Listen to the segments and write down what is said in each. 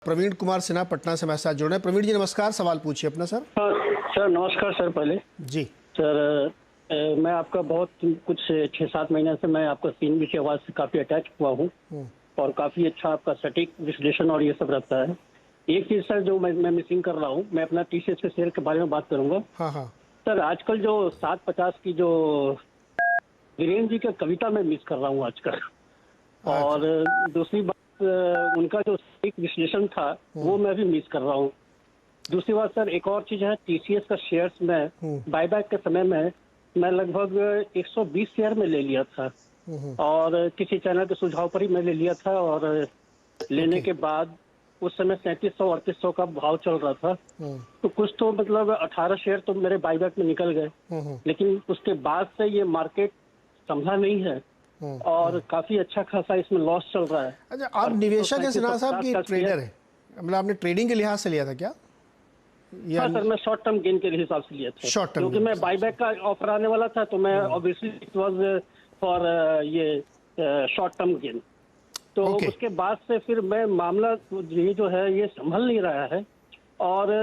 प्रवीण कुमार सिन्हा पटना से हमारे साथ जुड़ रहे हैं। प्रवीण जी नमस्कार, सवाल पूछिए अपना सर। हाँ सर, नमस्कार सर। पहले जी सर, मैं आपका बहुत कुछ 6-7 महीने से मैं आपका सीएनबी की आवाज़ से काफ़ी अटैच हुआ हूँ और काफ़ी अच्छा आपका सटीक विश्लेषण और ये सब रहता है। एक चीज़ सर जो मैं मिसिंग कर रहा हूँ, मैं अपना टीसीएस के शेयर के बारे में बात करूँगा। हाँ हाँ सर आजकल जो 750 की जो वीरेंद्र जी की कविता मैं मिस कर रहा हूँ आजकल। और दूसरी बात, उनका जो सटीक विश्लेषण था वो मैं भी मिस कर रहा हूँ। दूसरी बात सर, एक और चीज है, टीसीएस का शेयर्स में बायबैक के समय में मैं लगभग 120 शेयर में ले लिया था और किसी चैनल के सुझाव पर ही मैं ले लिया था और लेने के बाद उस समय 3700-3800 का भाव चल रहा था। तो कुछ तो मतलब 18 शेयर तो मेरे बायबैक में निकल गए, लेकिन उसके बाद से ये मार्केट संभला नहीं है और काफी अच्छा खासा इसमें लॉस चल रहा है। अच्छा, आप निवेशक हैं सिन्हा साहब की ट्रेडर है, मतलब आपने ट्रेडिंग के लिहाज से लिया था क्या? हाँ सर, मैं शॉर्ट टर्म गेन के हिसाब से लिया था, शॉर्ट टर्म क्योंकि मैं बायबैक का ऑफर आने वाला था तो मैं ऑब्वियसली इट वाज फॉर ये शॉर्ट टर्म गेन। तो उसके बाद से फिर मैं मामला ये जो है ये संभल नहीं रहा है और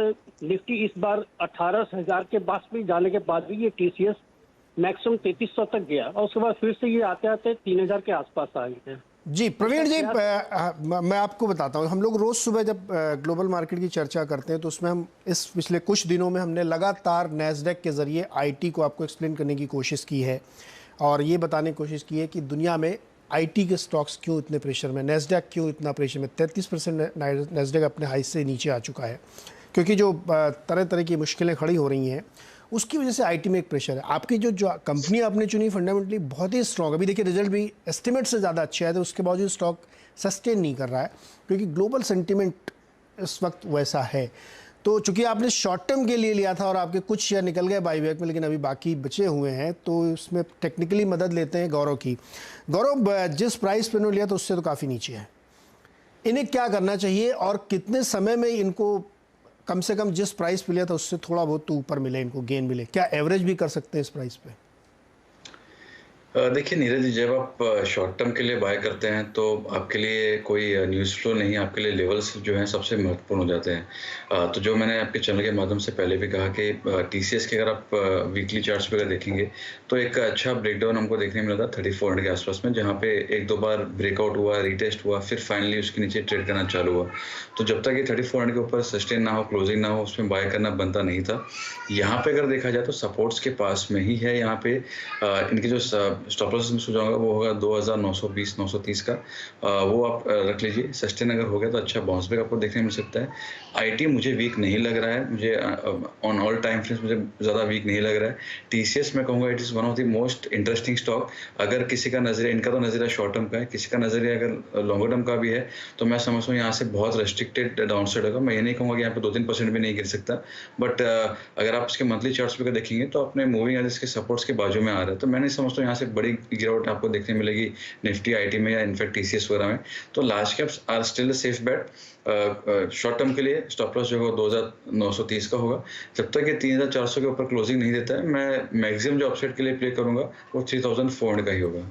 निफ्टी इस बार 18,000 के पास भी जाने के बाद भी ये टीसीएस मैक्सिमम 3300 तक गया और उसके बाद फिर से ये आते आते 3000 के आसपास आ गए हैं। जी प्रवीण जी, मैं आपको बताता हूँ, हम लोग रोज़ सुबह जब ग्लोबल मार्केट की चर्चा करते हैं तो उसमें हम इस पिछले कुछ दिनों में हमने लगातार नैस्डैक के ज़रिए आईटी को आपको एक्सप्लेन करने की कोशिश की है और ये बताने की कोशिश की है कि दुनिया में आईटी के स्टॉक्स क्यों इतने प्रेशर में, नैस्डैक क्यों इतना प्रेशर में। 33% नैस्डैक अपने हाई से नीचे आ चुका है क्योंकि जो तरह तरह की मुश्किलें खड़ी हो रही हैं उसकी वजह से आईटी में एक प्रेशर है। आपकी जो कंपनी आपने चुनी फंडामेंटली बहुत ही स्ट्रॉग, अभी देखिए रिजल्ट भी एस्टिमेट से ज़्यादा अच्छे आए थे, उसके बावजूद स्टॉक सस्टेन नहीं कर रहा है क्योंकि ग्लोबल सेंटिमेंट इस वक्त वैसा है। तो चूंकि आपने शॉर्ट टर्म के लिए लिया था और आपके कुछ शेयर निकल गए बाईबैक में, लेकिन अभी बाकी बचे हुए हैं, तो उसमें टेक्निकली मदद लेते हैं गौरव की। गौरव, जिस प्राइस पे उन्होंने लिया था उससे तो काफ़ी नीचे है, इन्हें क्या करना चाहिए और कितने समय में इनको कम से कम जिस प्राइस पे लिया था उससे थोड़ा बहुत तो ऊपर मिले, इनको गेन मिले? क्या एवरेज भी कर सकते हैं इस प्राइस पे? देखिए नीरज जी, जब आप शॉर्ट टर्म के लिए बाय करते हैं तो आपके लिए कोई न्यूज़ फ्लो नहीं, आपके लिए लेवल्स जो हैं सबसे महत्वपूर्ण हो जाते हैं। तो जो मैंने आपके चैनल के माध्यम से पहले भी कहा कि टीसीएस के अगर आप वीकली चार्ट्स पे अगर देखेंगे तो एक अच्छा ब्रेकडाउन हमको देखने मिला था 3400 के आसपास में, जहाँ पे एक दो बार ब्रेकआउट हुआ, रीटेस्ट हुआ, फिर फाइनली उसके नीचे ट्रेड करना चालू हुआ। तो जब तक ये 3400 के ऊपर सस्टेन ना हो, क्लोजिंग ना हो, उसमें बाय करना बनता नहीं था। यहाँ पे अगर देखा जाए तो सपोर्ट्स के पास में ही है। यहाँ पे इनके जो स्टॉप लॉस में सुझाऊंगा वो होगा 2920-930 का, वो आप रख लीजिए। सस्टेन अगर हो गया तो अच्छा बाउंस बैक आपको देखने मिल सकता है। आईटी मुझे वीक नहीं लग रहा है, मुझे ऑन ऑल टाइम फ्रेम्स मुझे ज़्यादा वीक नहीं लग रहा है। टीसीएस मैं कहूँगा it is one of the most interesting stock. अगर किसी का नजरिया, इनका तो नजरिया शॉर्ट टर्म का है, किसी का नजरिया अगर लॉन्गर टर्म का भी है तो मैं समझता हूँ यहाँ से बहुत रेस्ट्रिक्टेड डाउन साइड होगा। मैं ये नहीं कहूँगा कि यहाँ पे 2-3% भी नहीं गिर सकता, बट अगर आप इसके मंथली चार्ट्स पे देखेंगे तो अपने मूविंग एवरेज के सपोर्ट्स के बाजू में आ रहा है। तो मैं नहीं समझता हूँ यहाँ से बड़ी गिरावट आपको देखने मिलेगी निफ्टी, आईटी में या इनफैक्ट टीसीएस वगैरह में। तो large caps are still safe bet. Short term के लिए स्टॉप लॉस जो होगा 2930 का होगा। जब तक ये 3400 के ऊपर क्लोजिंग नहीं देता है, मैं मैक्सिमम जो अपसाइड के लिए प्ले करूंगा वो 3400 का ही होगा।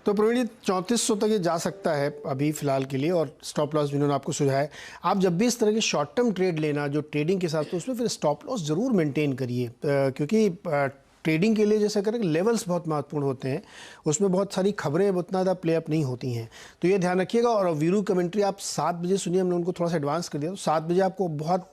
तो प्रवीण जी 3400 तक ये जा सकता है अभी फिलहाल के लिए और स्टॉप लॉस भी उन्होंने आपको सुझाया है। आप जब भी इस तरह के शॉर्ट टर्म ट्रेड लेना जो ट्रेडिंग के साथ, तो उसमें फिर स्टॉप लॉस ज़रूर मेंटेन करिए क्योंकि ट्रेडिंग के लिए जैसे करें लेवल्स बहुत महत्वपूर्ण होते हैं, उसमें बहुत सारी खबरें उतना ज़्यादा प्ले अप नहीं होती हैं, तो ये ध्यान रखिएगा। और वीरू कमेंट्री आप 7 बजे सुनिए, हमने उनको थोड़ा सा एडवांस कर दिया, तो 7 बजे आपको बहुत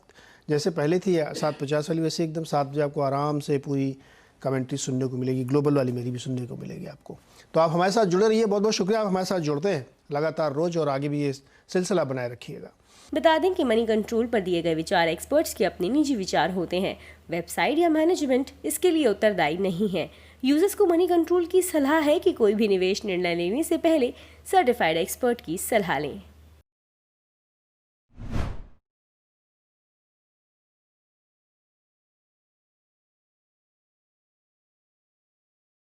जैसे पहले थी 750 वाली, वैसे एकदम 7 बजे आपको आराम से पूरी कमेंट्री सुनने को मिलेगी, ग्लोबल वाली मेरी भी सुनने को मिलेगी आपको। तो आप हमारे साथ जुड़े रहिए, बहुत बहुत शुक्रिया, आप हमारे साथ जुड़ते हैं लगातार रोज़ और आगे भी ये सिलसिला बनाए रखिएगा। बता दें कि मनी कंट्रोल पर दिए गए विचार एक्सपर्ट्स के अपने निजी विचार होते हैं। वेबसाइट या मैनेजमेंट इसके लिए उत्तरदायी नहीं है। यूजर्स को मनी कंट्रोल की सलाह है कि कोई भी निवेश निर्णय लेने से पहले सर्टिफाइड एक्सपर्ट की सलाह लें।